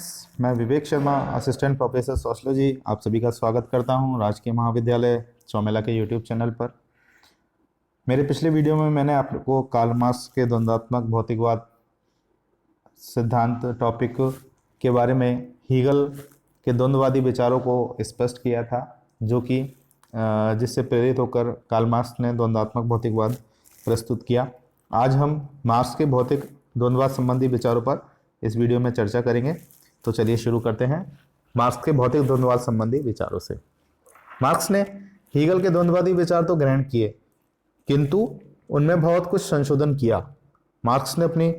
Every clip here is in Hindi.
फ्रेंड्स, मैं Vivek Sharma, assistant professor sociology, आप सभी का स्वागत करता हूं राजकीय महाविद्यालय चौमेला के यूट्यूब चैनल पर। मेरे पिछले वीडियो में मैंने आपको कार्ल मार्क्स के द्वंद्वात्मक भौतिकवाद सिद्धांत टॉपिक के बारे में हीगल के द्वंद्ववादी विचारों को स्पष्ट किया था, जो कि जिससे प्रेरित होकर कार्ल मार्क्स ने द्वंद्वात्मक भौतिकवाद प्रस्तुत किया। आज हम मार्क्स के भौतिक द्वंद्ववाद संबंधी विचारों पर इस वीडियो में चर्चा करेंगे। तो चलिए शुरू करते हैं मार्क्स के भौतिक द्वंद्ववाद संबंधी विचारों से। मार्क्स ने हीगल के द्वंद्ववादी विचार तो ग्रहण किए, किंतु उनमें बहुत कुछ संशोधन किया। मार्क्स ने अपनी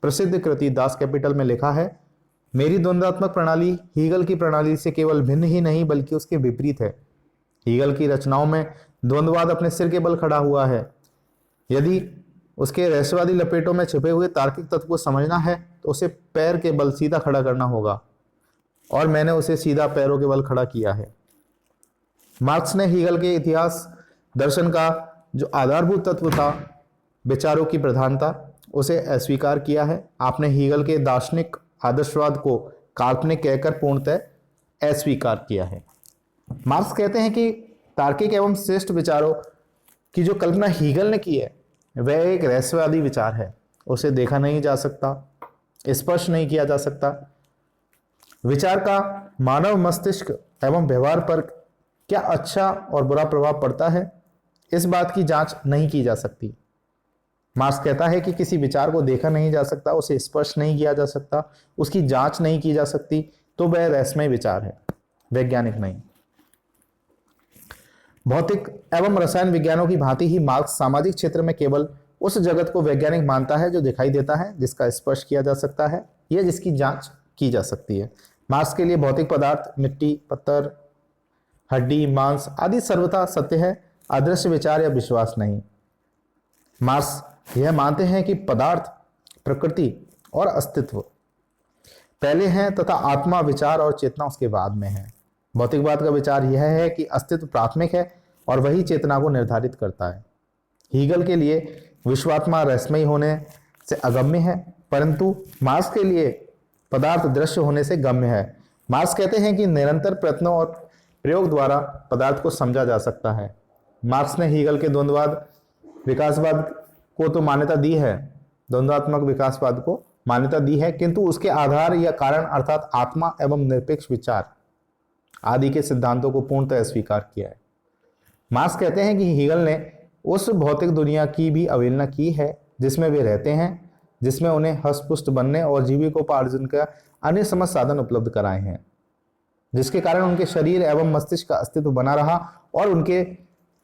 प्रसिद्ध कृति दास कैपिटल में लिखा है, मेरी द्वंद्वात्मक प्रणाली हीगल की प्रणाली से केवल भिन्न ही नहीं बल्कि उसके विपरीत है। हीगल की रचनाओं में द्वंद्ववाद अपने सिर के बल खड़ा हुआ है। यदि उसके रहस्यवादी लपेटों में छिपे हुए तार्किक तत्व को समझना है तो उसे पैर के बल सीधा खड़ा करना होगा, और मैंने उसे सीधा पैरों के बल खड़ा किया है। मार्क्स ने हीगल के इतिहास दर्शन का जो आधारभूत तत्व था, विचारों की प्रधानता, उसे अस्वीकार किया है। आपने हीगल के दार्शनिक आदर्शवाद को काल्पनिक कहकर पूर्णतः अस्वीकार किया है। मार्क्स कहते हैं कि तार्किक एवं श्रेष्ठ विचारों की जो कल्पना हीगल ने की है वह एक रहस्यवादी विचार है। उसे देखा नहीं जा सकता, स्पर्श नहीं किया जा सकता। विचार का मानव मस्तिष्क एवं व्यवहार पर क्या अच्छा और बुरा प्रभाव पड़ता है, इस बात की जांच नहीं की जा सकती। मार्क्स कहता है कि किसी विचार को देखा नहीं जा सकता, उसे स्पर्श नहीं किया जा सकता, उसकी जांच नहीं की जा सकती, तो वह रहस्यमय विचार है, वैज्ञानिक नहीं। भौतिक एवं रसायन विज्ञानों की भांति ही मार्क्स सामाजिक क्षेत्र में केवल उस जगत को वैज्ञानिक मानता है जो दिखाई देता है, जिसका स्पर्श किया जा सकता है या जिसकी जांच की जा सकती है। मार्क्स के लिए भौतिक पदार्थ, मिट्टी, पत्थर, हड्डी, मांस आदि सर्वथा सत्य है, अदृश्य विचार या विश्वास नहीं। मार्क्स यह मानते हैं कि पदार्थ, प्रकृति और अस्तित्व पहले हैं तथा आत्मा, विचार और चेतना उसके बाद में है। भौतिकवाद का विचार यह है कि अस्तित्व प्राथमिक है और वही चेतना को निर्धारित करता है। हीगल के लिए विश्वात्मा रहस्यमयी होने से अगम्य है, परंतु मार्क्स के लिए पदार्थ दृश्य होने से गम्य है। मार्क्स कहते हैं कि निरंतर प्रयत्नों और प्रयोग द्वारा पदार्थ को समझा जा सकता है। मार्क्स ने हीगल के द्वंद्ववाद विकासवाद को तो मान्यता दी है, द्वंद्वात्मक विकासवाद को मान्यता दी है, किंतु उसके आधार या कारण अर्थात आत्मा एवं निरपेक्ष विचार आदि के सिद्धांतों को पूर्णतः स्वीकार किया है। मार्क्स कहते हैं कि हीगल ने उस भौतिक दुनिया की भी अवहेलना की है जिसमें वे रहते हैं, जिसमें उन्हें हष्टपुष्ट बनने और जीविकोपार्जन का अन्य समस्त साधन उपलब्ध कराए हैं, जिसके कारण उनके शरीर एवं मस्तिष्क का अस्तित्व बना रहा और उनके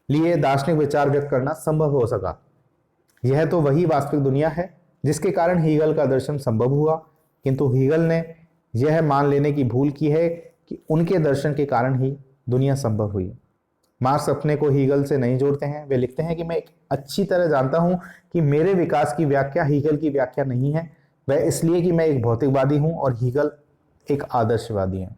लिए दार्शनिक विचार व्यक्त करना संभव हो सका। यह तो वही वास्तविक दुनिया है जिसके कारण हीगल का दर्शन संभव हुआ, किंतु हीगल ने यह मान लेने की भूल की है कि उनके दर्शन के कारण ही दुनिया संभव हुई। मार्क्स अपने को हीगल से नहीं जोड़ते हैं। वे लिखते हैं कि मैं अच्छी तरह जानता हूं कि मेरे विकास की व्याख्या हीगल की व्याख्या नहीं है, वह इसलिए कि मैं एक भौतिकवादी हूं और हीगल एक आदर्शवादी है।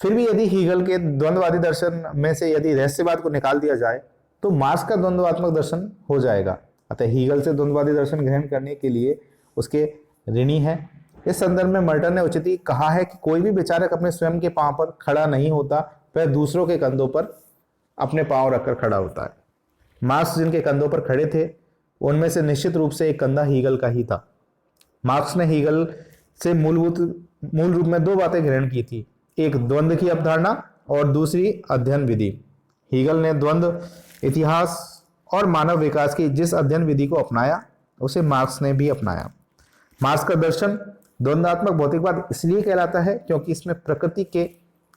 फिर भी यदि हीगल के द्वंद्ववादी दर्शन में से यदि रहस्यवाद को निकाल दिया जाए तो मार्क्स का द्वंद्वात्मक दर्शन हो जाएगा। अतः हीगल से द्वंद्ववादी दर्शन ग्रहण करने के लिए उसके ऋणी है। इस संदर्भ में मर्टन ने उचित ही कहा है कि कोई भी विचारक अपने स्वयं के पांव पर खड़ा नहीं होता, वह दूसरों के कंधों पर अपने पांव रखकर खड़ा होता है। मार्क्स जिनके कंधों पर खड़े थे उनमें से निश्चित रूप से एक कंधा हीगल का ही था। मार्क्स ने हीगल से मूल रूप में दो बातें ग्रहण की थी, एक द्वंद्व की अवधारणा और दूसरी अध्ययन विधि। हीगल ने द्वंद्व, इतिहास और मानव विकास की जिस अध्ययन विधि को अपनाया उसे मार्क्स ने भी अपनाया। मार्क्स का दर्शन द्वंद्वात्मक भौतिकवाद इसलिए कहलाता है क्योंकि इसमें प्रकृति के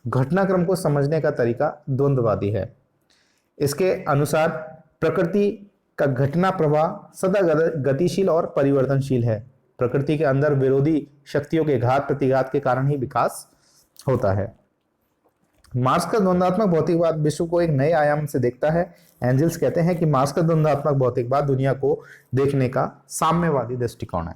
घटनाक्रम को समझने का तरीका द्वंद्ववादी है। इसके अनुसार प्रकृति का घटना प्रवाह सदा गतिशील और परिवर्तनशील है। प्रकृति के अंदर विरोधी शक्तियों के घात प्रतिघात के कारण ही विकास होता है। मार्क्स का द्वंद्वात्मक भौतिकवाद विश्व को एक नए आयाम से देखता है। एंजल्स कहते हैं कि मार्क्स का द्वंद्वात्मक भौतिकवाद दुनिया को देखने का साम्यवादी दृष्टिकोण है।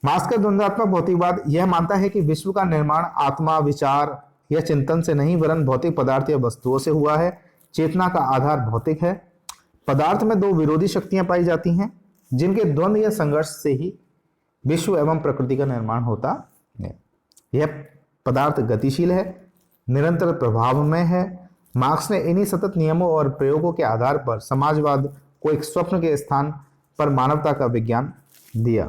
मार्क्स का द्वंद्वात्मक भौतिकवाद यह मानता है कि विश्व का निर्माण आत्मा, विचार या चिंतन से नहीं वरन भौतिक पदार्थ या वस्तुओं से हुआ है। चेतना का आधार भौतिक है। पदार्थ में दो विरोधी शक्तियां पाई जाती हैं जिनके द्वंद्व या संघर्ष से ही विश्व एवं प्रकृति का निर्माण होता यह पदार्थ गतिशील है, निरंतर प्रभाव में है। मार्क्स ने इन्हीं सतत नियमों और प्रयोगों के आधार पर समाजवाद को एक स्वप्न के स्थान पर मानवता का विज्ञान दिया।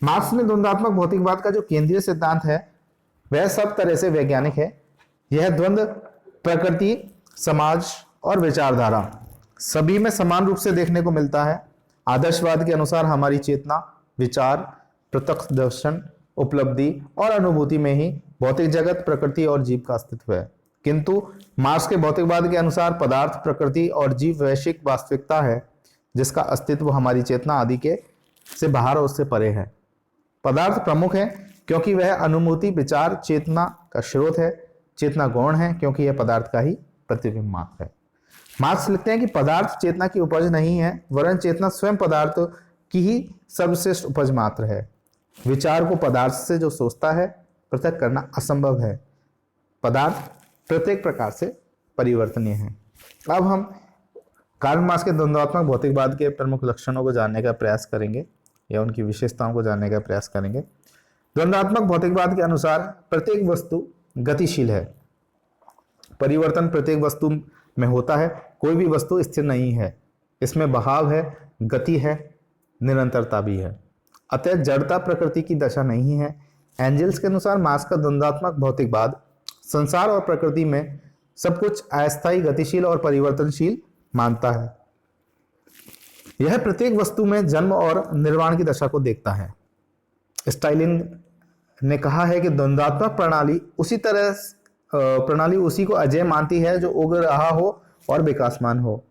मार्क्स ने द्वंद्वात्मक भौतिकवाद का जो केंद्रीय सिद्धांत है वह सब तरह से वैज्ञानिक है। यह द्वंद्व प्रकृति, समाज और विचारधारा सभी में समान रूप से देखने को मिलता है। आदर्शवाद के अनुसार हमारी चेतना, विचार, प्रत्यक्ष दर्शन, उपलब्धि और अनुभूति में ही भौतिक जगत, प्रकृति और जीव का अस्तित्व है। किंतु मार्क्स के भौतिकवाद के अनुसार पदार्थ, प्रकृति और जीव वैश्विक वास्तविकता है जिसका अस्तित्व हमारी चेतना आदि के से बाहर और उससे परे है। पदार्थ प्रमुख है क्योंकि वह अनुभूति, विचार, चेतना का स्रोत है। चेतना गौण है क्योंकि यह पदार्थ का ही प्रतिबिंब मात्र है। मार्क्स लिखते हैं कि पदार्थ चेतना की उपज नहीं है, वरन चेतना स्वयं पदार्थ की ही सर्वश्रेष्ठ उपज मात्र है। विचार को पदार्थ से जो सोचता है पृथक करना असंभव है। पदार्थ प्रत्येक प्रकार से परिवर्तनीय है। अब हम कार्ल मार्क्स के द्वंद्वात्मक भौतिकवाद के प्रमुख लक्षणों को जानने का प्रयास करेंगे या उनकी विशेषताओं को जानने का प्रयास करेंगे। द्वंद्वात्मक भौतिकवाद के अनुसार प्रत्येक वस्तु गतिशील है। परिवर्तन प्रत्येक वस्तु में होता है। कोई भी वस्तु स्थिर नहीं है। इसमें बहाव है, गति है, निरंतरता भी है। अतः जड़ता प्रकृति की दशा नहीं है। एंजल्स के अनुसार मार्क्स का द्वंद्वात्मक भौतिकवाद संसार और प्रकृति में सब कुछ अस्थायी, गतिशील और परिवर्तनशील मानता है। यह प्रत्येक वस्तु में जन्म और निर्वाण की दशा को देखता है। स्टाइलिन ने कहा है कि द्वंद्वात्मक प्रणाली उसी को अजय मानती है जो उग रहा हो और विकासमान हो।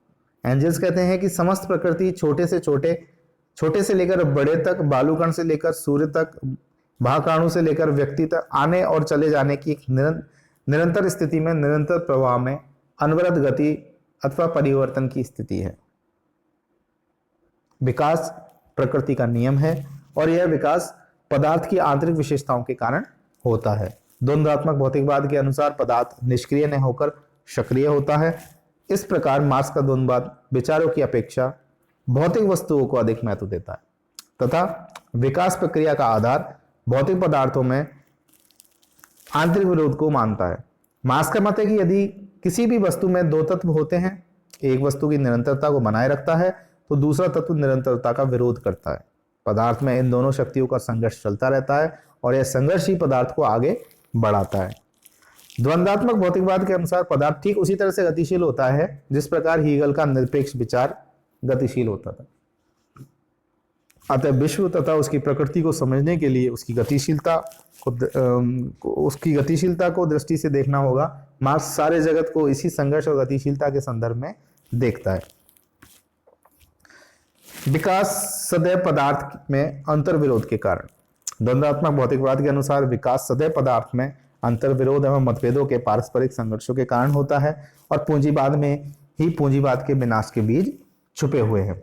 एंजल्स कहते हैं कि समस्त प्रकृति छोटे से लेकर बड़े तक, बालूकण से लेकर सूर्य तक, महाकाणु से लेकर व्यक्ति तक आने और चले जाने की एक निरंतर स्थिति में, निरंतर प्रवाह में, अनवरत गति अथवा परिवर्तन की स्थिति है। विकास प्रकृति का नियम है और यह विकास पदार्थ की आंतरिक विशेषताओं के कारण होता है। द्वंद्वात्मक भौतिकवाद के अनुसार पदार्थ निष्क्रिय न होकर सक्रिय होता है। इस प्रकार मार्क्स का द्वंद्ववाद विचारों की अपेक्षा भौतिक वस्तुओं को अधिक महत्व देता है तथा विकास प्रक्रिया का आधार भौतिक पदार्थों में आंतरिक विरोध को मानता है। मार्क्स का मत है कि यदि किसी भी वस्तु में दो तत्व होते हैं, एक वस्तु की निरंतरता को बनाए रखता है तो दूसरा तत्व निरंतरता का विरोध करता है। पदार्थ में इन दोनों शक्तियों का संघर्ष चलता रहता है और यह संघर्ष ही पदार्थ को आगे बढ़ाता है। द्वंद्वात्मक भौतिकवाद के अनुसार पदार्थ ठीक उसी तरह से गतिशील होता है जिस प्रकार हीगल का निरपेक्ष विचार गतिशील होता था। अतः विश्व तथा उसकी प्रकृति को समझने के लिए उसकी गतिशीलता को दृष्टि से देखना होगा। मार्क्स सारे जगत को इसी संघर्ष और गतिशीलता के संदर्भ में देखता है। विकास सदैव पदार्थ में अंतर्विरोध के कारण। द्वंद्वात्मक भौतिकवाद के अनुसार विकास सदैव पदार्थ में अंतर्विरोध एवं मतभेदों के पारस्परिक संघर्षों के कारण होता है और पूंजीवाद में ही पूंजीवाद के विनाश के बीज छुपे हुए हैं।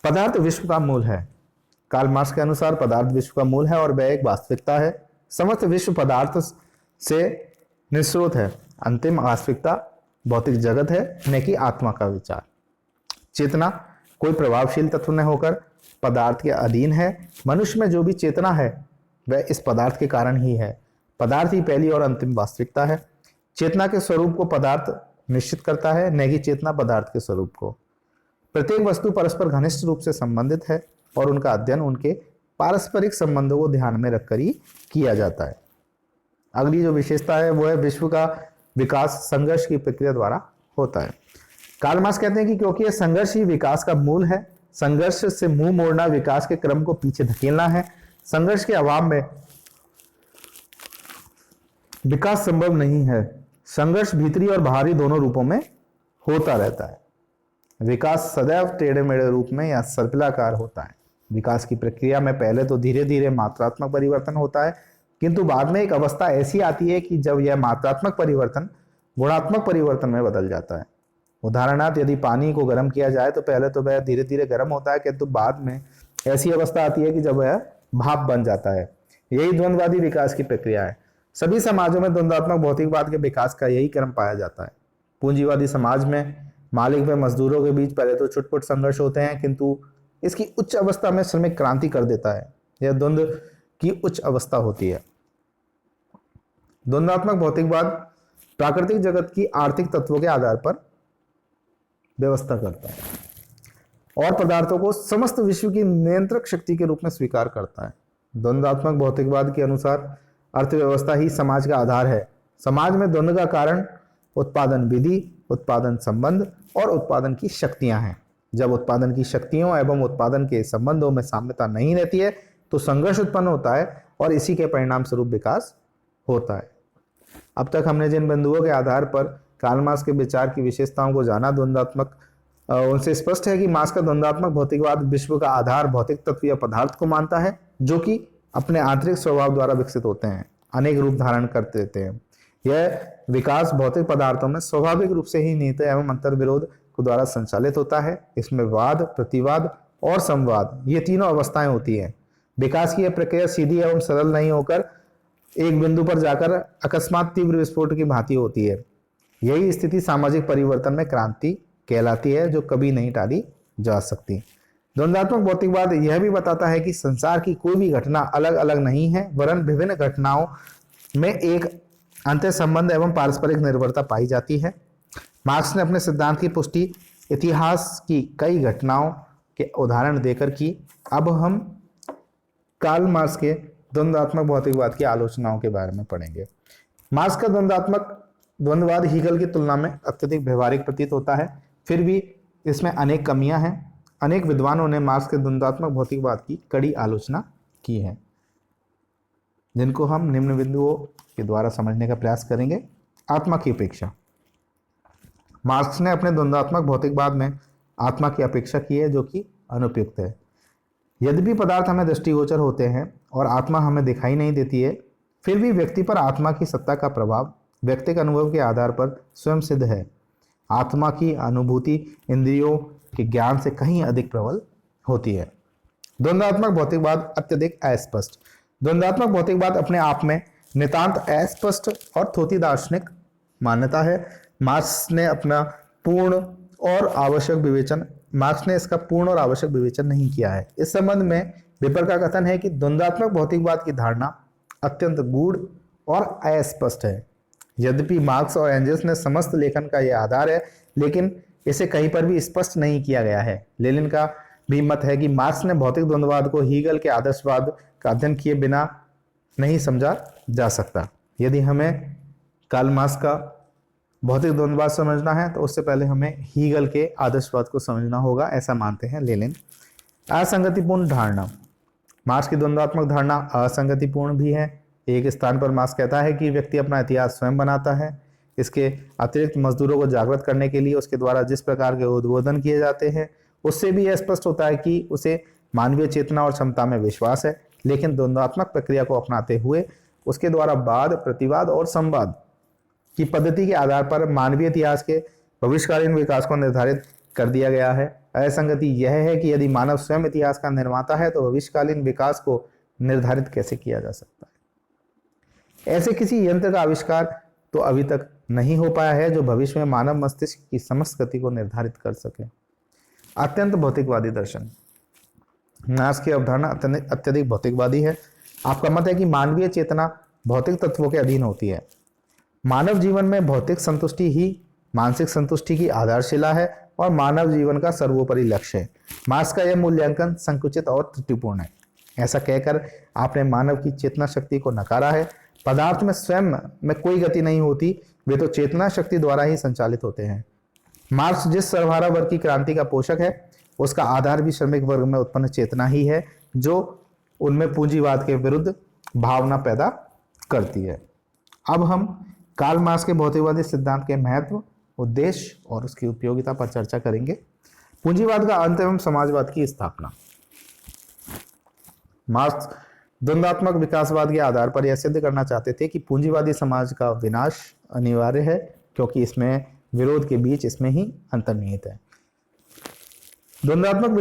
पदार्थ विश्व का मूल है। कार्ल मार्क्स के अनुसार पदार्थ विश्व का मूल है और वह एक वास्तविकता है। समस्त विश्व पदार्थ से निस्रोत है। अंतिम वास्तविकता भौतिक जगत है, न कि आत्मा का विचार। चेतना कोई प्रभावशील तत्व न होकर पदार्थ के अधीन है। मनुष्य में जो भी चेतना है वह इस पदार्थ के कारण ही है। पदार्थ ही पहली और अंतिम वास्तविकता है। चेतना के स्वरूप को पदार्थ निश्चित करता है, न कि चेतना पदार्थ के स्वरूप को। प्रत्येक वस्तु परस्पर घनिष्ठ रूप से संबंधित है और उनका अध्ययन उनके पारस्परिक संबंधों को ध्यान में रखकर ही किया जाता है। अगली जो विशेषता है वो है विश्व का विकास संघर्ष की प्रक्रिया द्वारा होता है। कार्ल मार्क्स कहते हैं कि क्योंकि यह संघर्ष ही विकास का मूल है, संघर्ष से मुंह मोड़ना विकास के क्रम को पीछे धकेलना है। संघर्ष के अभाव में विकास संभव नहीं है। संघर्ष भीतरी और बाहरी दोनों रूपों में होता रहता है। विकास सदैव टेढ़े मेढ़े रूप में या सर्पिलाकार होता है। विकास की प्रक्रिया में पहले तो धीरे धीरे मात्रात्मक परिवर्तन होता है, किंतु बाद में एक अवस्था ऐसी आती है कि जब यह मात्रात्मक परिवर्तन गुणात्मक परिवर्तन में बदल जाता है। उदाहरणार्थ यदि पानी को गर्म किया जाए तो पहले तो वह धीरे धीरे गर्म होता है, किंतु बाद में ऐसी अवस्था आती है कि जब वह भाप बन जाता है। यही द्वंद्ववादी विकास की प्रक्रिया है। सभी समाजों में द्वंद्वात्मक भौतिकवाद के विकास का यही क्रम पाया जाता है। पूंजीवादी समाज में मालिक व मजदूरों के बीच पहले तो छुटपुट संघर्ष होते हैं, किंतु इसकी उच्च अवस्था में श्रमिक क्रांति कर देता है। यह द्वंद्व की उच्च अवस्था होती है। द्वंद्वात्मक भौतिकवाद प्राकृतिक जगत की आर्थिक तत्वों के आधार पर व्यवस्था करता है और पदार्थों को समस्त विश्व की नियंत्रक शक्ति के रूप में स्वीकार करता है। द्वंद्वात्मक भौतिकवाद के अनुसार अर्थव्यवस्था ही समाज का आधार है। समाज में द्वंद्व का कारण उत्पादन विधि, उत्पादन संबंध और उत्पादन की शक्तियां हैं। जब उत्पादन की शक्तियों एवं उत्पादन के संबंधों में साम्यता नहीं रहती है तो संघर्ष उत्पन्न होता है और इसी के परिणाम स्वरूप विकास होता है। अब तक हमने जिन बिंदुओं के आधार पर कार्ल मार्क्स के विचार की विशेषताओं को जाना, द्वंद्वात्मक उनसे स्पष्ट है कि मार्क्स का द्वंद्वात्मक भौतिकवाद विश्व का आधार भौतिक तत्व या पदार्थ को मानता है, जो कि अपने आंतरिक स्वभाव द्वारा विकसित होते हैं, अनेक रूप धारण करते रहते हैं। यह विकास भौतिक पदार्थों में स्वाभाविक रूप से ही निहित एवं अंतर्विरोध को द्वारा संचालित होता है। इसमें वाद, प्रतिवाद और संवाद, ये तीनों अवस्थाएं होती हैं। विकास की यह प्रक्रिया सीधी एवं सरल नहीं होकर एक बिंदु पर जाकर अकस्मात तीव्र विस्फोट की भांति होती है। यही स्थिति सामाजिक परिवर्तन में क्रांति कहलाती है, जो कभी नहीं टाली जा सकती। द्वंद्वात्मक भौतिकवाद यह भी बताता है कि संसार की कोई भी घटना अलग अलग नहीं है, वरन विभिन्न घटनाओं में एक अंतर संबंध एवं पारस्परिक निर्भरता पाई जाती है। मार्क्स ने अपने सिद्धांत की पुष्टि इतिहास की कई घटनाओं के उदाहरण देकर की। अब हम कार्ल मार्क्स के द्वंद्वात्मक भौतिकवाद की आलोचनाओं के बारे में पढ़ेंगे। मार्क्स का द्वंद्ववाद हीगल की तुलना में अत्यधिक व्यवहारिक प्रतीत होता है, फिर भी इसमें अनेक कमियां हैं। अनेक विद्वानों ने मार्क्स के द्वंद्वात्मक भौतिकवाद की कड़ी आलोचना की है, जिनको हम निम्न बिंदुओं के द्वारा समझने का प्रयास करेंगे। आत्मा की अपेक्षा। मार्क्स ने अपने द्वंद्वात्मक भौतिकवाद में आत्मा की अपेक्षा की है, जो कि अनुपयुक्त है। यद्यपि पदार्थ हमें दृष्टिगोचर होते हैं और आत्मा हमें दिखाई नहीं देती है, फिर भी व्यक्ति पर आत्मा की सत्ता का प्रभाव व्यक्तिगत अनुभव के आधार पर स्वयं सिद्ध है। आत्मा की अनुभूति इंद्रियों के ज्ञान से कहीं अधिक प्रबल होती है। द्वंद्वात्मक भौतिकवाद अत्यधिक अस्पष्ट। द्वंद्वात्मक भौतिकवाद अपने आप में नितांत अस्पष्ट और थोथी दार्शनिक मान्यता है। मार्क्स ने इसका पूर्ण और आवश्यक विवेचन नहीं किया है। इस संबंध में विपर का कथन है कि द्वंद्वात्मक भौतिकवाद की धारणा अत्यंत गूढ़ और अस्पष्ट है। यद्यपि मार्क्स और एंजल्स ने समस्त लेखन का यह आधार है, लेकिन इसे कहीं पर भी स्पष्ट नहीं किया गया है। लेनिन का भी मत है कि मार्क्स ने भौतिक द्वंद्ववाद को हीगल के आदर्शवाद का अध्ययन किए बिना नहीं समझा जा सकता। यदि हमें कार्ल मार्क्स का भौतिक द्वंद्ववाद समझना है तो उससे पहले हमें हीगल के आदर्शवाद को समझना होगा, ऐसा मानते हैं लेनिन। असंगतिपूर्ण धारणा। मार्क्स की द्वंद्वात्मक धारणा असंगतिपूर्ण भी है। एक स्थान पर मार्क्स कहता है कि व्यक्ति अपना इतिहास स्वयं बनाता है। इसके अतिरिक्त मजदूरों को जागृत करने के लिए उसके द्वारा जिस प्रकार के उद्बोधन किए जाते हैं, उससे भी यह स्पष्ट होता है कि उसे मानवीय चेतना और क्षमता में विश्वास है। लेकिन द्वंद्वात्मक प्रक्रिया को अपनाते हुए उसके द्वारा वाद, प्रतिवाद और संवाद की पद्धति के आधार पर मानवीय इतिहास के भविष्यकालीन विकास को निर्धारित कर दिया गया है। असंगति यह है कि यदि मानव स्वयं इतिहास का निर्माता है तो भविष्यकालीन विकास को निर्धारित कैसे किया जा सकता है। ऐसे किसी यंत्र का आविष्कार तो अभी तक नहीं हो पाया है जो भविष्य में मानव मस्तिष्क की समस्त गति को निर्धारित कर सके। अत्यंत भौतिकवादी दर्शन। मार्क्स की अवधारणा अत्यधिक भौतिकवादी है। आपका मत है कि मानवीय चेतना भौतिक तत्वों के अधीन होती है। मानव जीवन में भौतिक संतुष्टि ही मानसिक संतुष्टि की आधारशिला है और मानव जीवन का सर्वोपरि लक्ष्य है। मार्क्स का यह मूल्यांकन संकुचित और त्रुटिपूर्ण है। ऐसा कहकर आपने मानव की चेतना शक्ति को नकारा है। पदार्थ में स्वयं में कोई गति नहीं होती, वे तो चेतना शक्ति द्वारा ही संचालित होते हैं। मार्क्स जिस सर्वहारा वर्ग की क्रांति का पोषक है, उसका आधार भी श्रमिक वर्ग में उत्पन्न चेतना ही है, जो उनमें पूंजीवाद के विरुद्ध भावना पैदा करती है। अब हम कार्ल मार्क्स के भौतिकवादी सिद्धांत के महत्व, उद्देश्य और उसकी उपयोगिता पर चर्चा करेंगे। पूंजीवाद का अंत एवं समाजवाद की स्थापना। मार्क्स द्वंद्वात्मक विकासवाद के आधार पर यह सिद्ध करना चाहते थे कि पूंजीवादी समाज का विनाश अनिवार्य है, क्योंकि इसमें विरोध के बीच इसमें ही अंतर्निहित है। द्वंद्वात्मक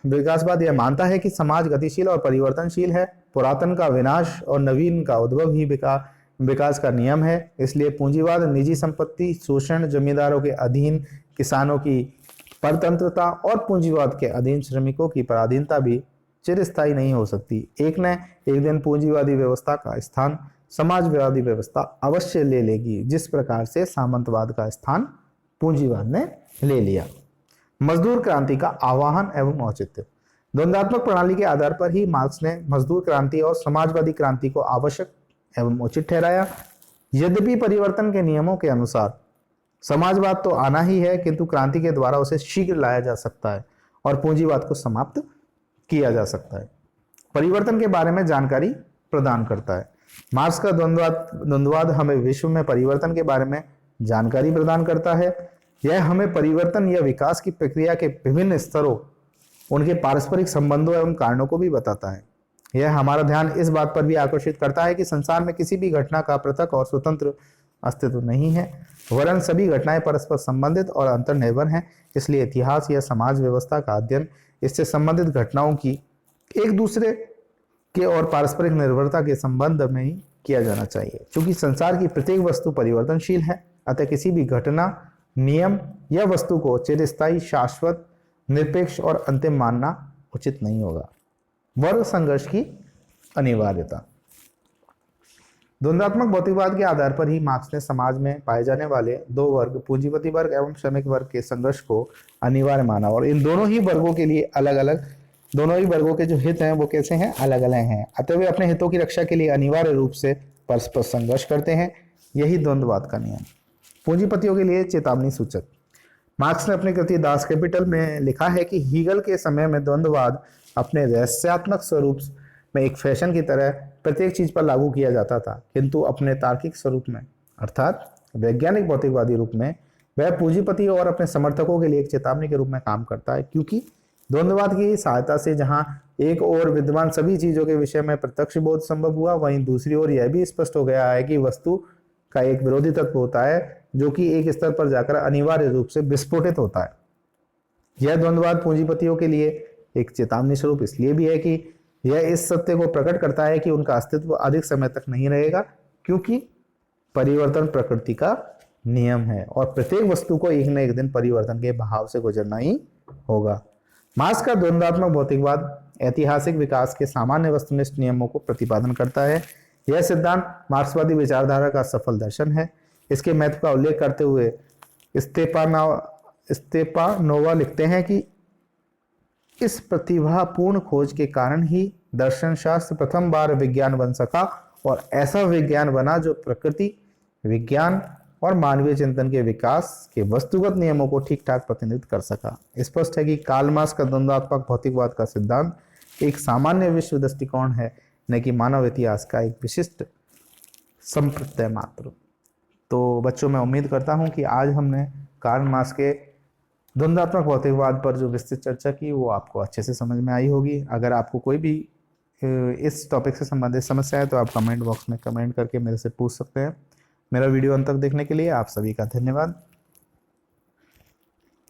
विकासवाद यह मानता है कि समाज गतिशील और परिवर्तनशील है। पुरातन का विनाश और नवीन का उद्भव ही विकास का नियम है। इसलिए पूंजीवाद निजी संपत्ति, शोषण, जमींदारों के अधीन किसानों की परतंत्रता और पूंजीवाद के अधीन श्रमिकों की पराधीनता भी चिरस्थायी नहीं हो सकती। एक न एक दिन पूंजीवादी व्यवस्था का स्थान समाजवादी व्यवस्था अवश्य ले लेगी, जिस प्रकार से सामंतवाद का स्थान पूंजीवाद ने ले लिया। मजदूर क्रांति का आह्वान एवं औचित्य। द्वंद्वात्मक प्रणाली के आधार पर ही मार्क्स ने मजदूर क्रांति और समाजवादी क्रांति को आवश्यक एवं उचित ठहराया। यद्यपि परिवर्तन के नियमों के अनुसार समाजवाद तो आना ही है, किंतु क्रांति के द्वारा उसे शीघ्र लाया जा सकता है और पूंजीवाद को समाप्त किया जा सकता है। परिवर्तन के बारे में जानकारी प्रदान करता है। मार्क्स का द्वंद्ववाद हमें विश्व में परिवर्तन के बारे में जानकारी प्रदान करता है। यह हमें परिवर्तन या विकास की प्रक्रिया के विभिन्न स्तरों, उनके पारस्परिक संबंधों एवं कारणों को भी बताता है। यह हमारा ध्यान इस बात पर भी आकर्षित करता है कि संसार में किसी भी घटना का पृथक और स्वतंत्र अस्तित्व नहीं है, वरन सभी घटनाएं परस्पर संबंधित और अंतर्निर्भर हैं। इसलिए इतिहास या समाज व्यवस्था का अध्ययन इससे संबंधित घटनाओं की एक दूसरे के और पारस्परिक निर्भरता के संबंध में ही किया जाना चाहिए। क्योंकि संसार की प्रत्येक वस्तु परिवर्तनशील है, अतः किसी भी घटना, नियम या वस्तु को चिरस्थायी, शाश्वत, निरपेक्ष और अंतिम मानना उचित नहीं होगा। वर्ग संघर्ष की अनिवार्यता। द्वंद्वात्मक भौतिकवाद के आधार पर ही मार्क्स ने समाज में पाए जाने वाले दो वर्ग, पूंजीपति वर्ग एवं श्रमिक वर्ग के संघर्ष को अनिवार्य माना, और इन दोनों ही वर्गों के लिए अलग अलग, दोनों ही वर्गों के जो हित हैं वो कैसे हैं, अलग अलग हैं। अतः वे अपने हितों की रक्षा के लिए अनिवार्य रूप से परस्पर संघर्ष करते हैं। यही द्वंद्ववाद का नियम। पूंजीपतियों के लिए चेतावनी सूचक। मार्क्स ने अपनी कृति दास कैपिटल में लिखा है कि हीगल के समय में द्वंद्ववाद अपने रहस्यात्मक स्वरूप में एक फैशन की तरह प्रत्येक चीज पर लागू किया जाता था, किंतु अपने तार्किक स्वरूप में अर्थात वैज्ञानिक भौतिकवादी रूप में वह पूंजीपति और अपने समर्थकों के लिए एक चेतावनी के रूप में काम करता है। क्योंकि द्वंद्ववाद की सहायता से जहां एक ओर विद्यमान सभी चीजों के विषय में प्रत्यक्ष बोध संभव हुआ, वहीं दूसरी ओर यह भी स्पष्ट हो गया है कि वस्तु का एक विरोधी तत्व होता है जो कि एक स्तर पर जाकर अनिवार्य रूप से विस्फोटित होता है। यह द्वंद्ववाद पूंजीपतियों के लिए एक चेतावनी स्वरूप इसलिए भी है कि यह इस सत्य को प्रकट करता है कि उनका अस्तित्व अधिक समय तक नहीं रहेगा, क्योंकि परिवर्तन प्रकृति का नियम है और प्रत्येक वस्तु को एक न एक दिन परिवर्तन के बहाव से गुजरना ही होगा। मार्क्स का द्वंद्वात्मक भौतिकवाद ऐतिहासिक विकास के सामान्य वस्तुनिष्ठ नियमों को प्रतिपादन करता है। यह सिद्धांत मार्क्सवादी विचारधारा का सफल दर्शन है। इसके महत्व का उल्लेख करते हुए स्तेपानोवा लिखते हैं कि इस प्रतिभापूर्ण खोज के कारण ही दर्शन शास्त्र प्रथम बार विज्ञान बन सका, और ऐसा विज्ञान बना जो प्रकृति विज्ञान और मानवीय चिंतन के विकास के वस्तुगत नियमों को ठीक ठाक प्रतिनिधित्व कर सका। स्पष्ट है कि कार्ल मार्क्स का द्वंद्वात्मक भौतिकवाद का सिद्धांत एक सामान्य विश्व दृष्टिकोण है, न कि मानव इतिहास का एक विशिष्ट संप्रत्यय मात्र। तो बच्चों, मैं उम्मीद करता हूं कि आज हमने कार्ल मार्क्स के द्वंद्वात्मक भौतिकवाद पर जो विस्तृत चर्चा की वो आपको अच्छे से समझ में आई होगी। अगर आपको कोई भी इस टॉपिक से संबंधित समस्या है तो आप कमेंट बॉक्स में कमेंट करके मेरे से पूछ सकते हैं। मेरा वीडियो अंत तक देखने के लिए आप सभी का धन्यवाद।